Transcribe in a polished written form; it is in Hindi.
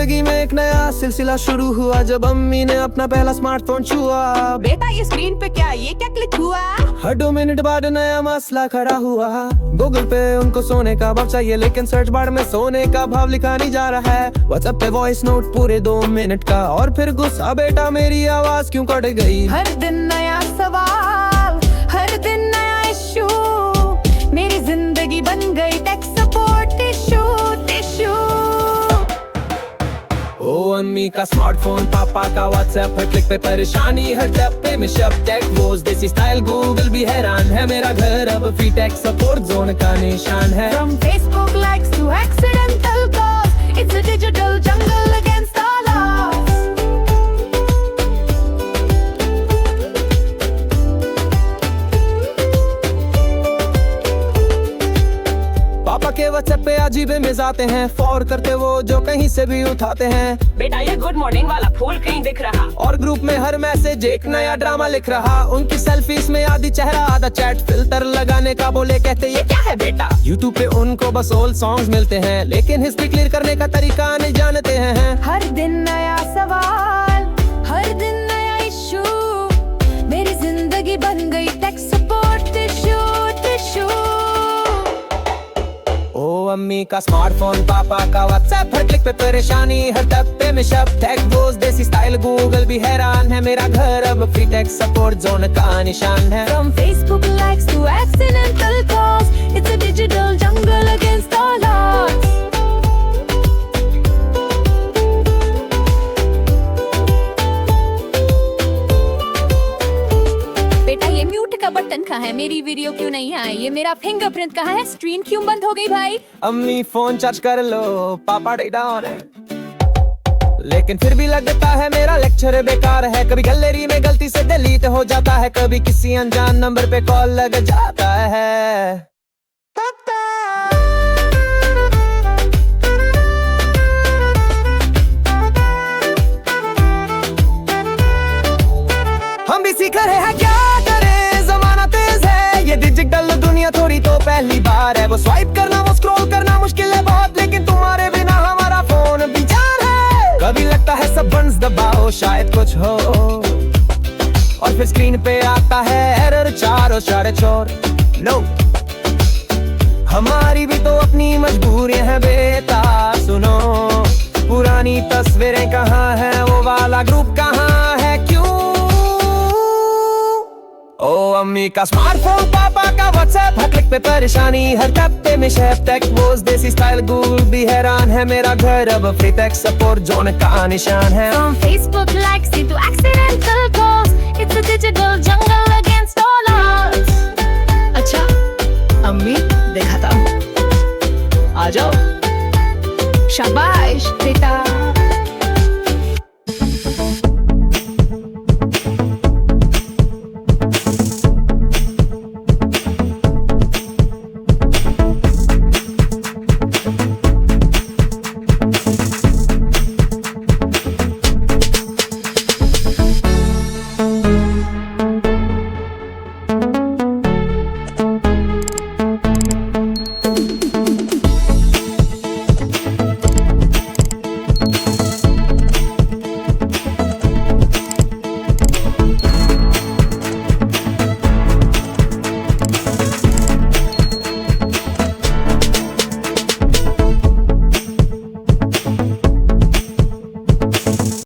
जिंदगी में एक नया सिलसिला शुरू हुआ जब अम्मी ने अपना पहला स्मार्टफोन छुआ। बेटा ये स्क्रीन पे क्या, ये क्या क्लिक हुआ? हर 2 मिनट बाद नया मसला खड़ा हुआ। गूगल पे उनको सोने का भाव चाहिए, लेकिन सर्च बार में सोने का भाव लिखा नहीं जा रहा है। व्हाट्सएप पे वॉइस नोट पूरे 2 मिनट का, और फिर गुस्सा, बेटा मेरी आवाज क्यों कट गई। हर दिन नया सवाल, हर दिन नया इशू, मेरी जिंदगी बन गई टेक सपोर्ट इशू टिशू। ओ अम्मी का स्मार्टफोन, पापा का व्हाट्सएप, हर क्लिक पे परेशानी, हर डब्बे में शब्द टेक वोज देसी स्टाइल। गूगल भी हैरान है, मेरा घर अब फ्री टेक सपोर्ट जोन का निशान है। From Facebook likes to accidental calls, it's a digital jungle against all odds. पापा के व्हाट्सएप पे अजीब इमेज आते हैं, फॉर करते वो जो कहीं से भी उठाते हैं। बेटा ये गुड मॉर्निंग वाला फूल कहीं दिख रहा? और ग्रुप में हर मैसेज एक नया ड्रामा लिख रहा। उनकी सेल्फीज में आधी चेहरा आधा चैट, फिल्टर लगाने का बोले कहते ये क्या है बेटा। यूट्यूब पे उनको बस ओल्ड सॉन्ग्स मिलते हैं, लेकिन हिस्ट्री क्लियर करने का तरीका नहीं जानते हैं। हर दिन नया सवाल, हर दिन नया इशू, मेरी जिंदगी बन गई टेक सपोर्ट टिशू टिशू। ओ अम्मी का स्मार्टफोन, पापा का व्हाट्सएप, हर क्लिक पे परेशानी, हर डब्बे में शब्द टेक वोज देसी स्टाइल। गूगल भी हैरान है, मेरा घर अब फ्री टेक सपोर्ट जोन का निशान है। From Facebook likes to accidental calls, it's a digital jungle against all odds. बेटा ये म्यूट का बटन कहाँ है? मेरी वीडियो क्यों नहीं आई? ये मेरा फिंगरप्रिंट कहाँ है? स्क्रीन क्यों बंद हो गई भाई? अम्मी फोन चार्ज कर लो, पापा डाउन है, लेकिन फिर भी लगता है मेरा लेक्चर बेकार है। कभी गैलरी में गलती से डिलीट हो जाता है, कभी किसी अनजान नंबर पे कॉल लग जाता है। हम भी सीख रहे हैं, क्या करें, जमाना तेज है, ये डिजिटल दुनिया थोड़ी तो पहली बार है। वो स्वाइप करना, वो स्क्रॉल करना मुश्किल है बहुत, लेकिन तुम्हारे बिना हमारा फोन भी जान है। कभी लगता है सब बटन्स दबाओ शायद कुछ हो, और फिर स्क्रीन पे आता है एरर 4 और 4.4। नो, हमारी भी तो अपनी मजबूरियां हैं बेटा, सुनो। पुरानी तस्वीरें कहाँ है, वो वाला ग्रुप कहाँ है, क्यों। ओ अम्मी का स्मार्टफोन, पापा का व्हाट्सएप, हर क्लिक पे परेशानी, हर डब्बे में शेफ टेक वोज देसी स्टाइल। गूगल भी हैरान है, मेरा घर अब फ्री टेक सपोर्ट जोन का निशान है। From Facebook likes to accidental